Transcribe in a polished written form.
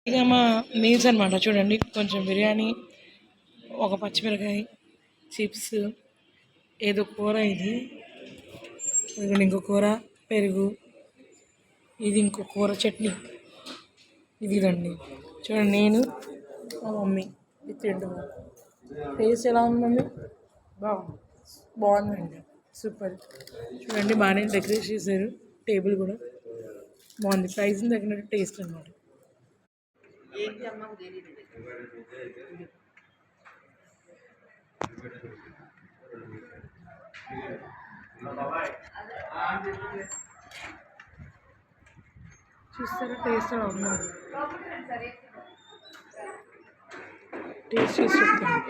ఇక మా మీల్స్ అనమాట చూడండి. కొంచెం బిర్యానీ, ఒక పచ్చిమిరకాయ, చిప్స్, ఏదో కూర ఇది. ఇదిగోండి ఇంకో కూర, పెరుగు, ఇది ఇంకో కూర, చట్నీ. ఇదిగండి చూడండి, నేను మా మమ్మీ ఇది తింటున్నాం. టేస్ట్ ఎలా ఉంది మమ్మీ? బాగుందండి, సూపర్. చూడండి బాగానే డెకరేట్ చేశారు, టేబుల్ కూడా బాగుంది. ప్రైస్ని తగినట్టు టేస్ట్ అనమాట. చూస్తారా టేస్ట్ ఎలా ఉందా? టేస్ట్ చేసి చెప్తాను.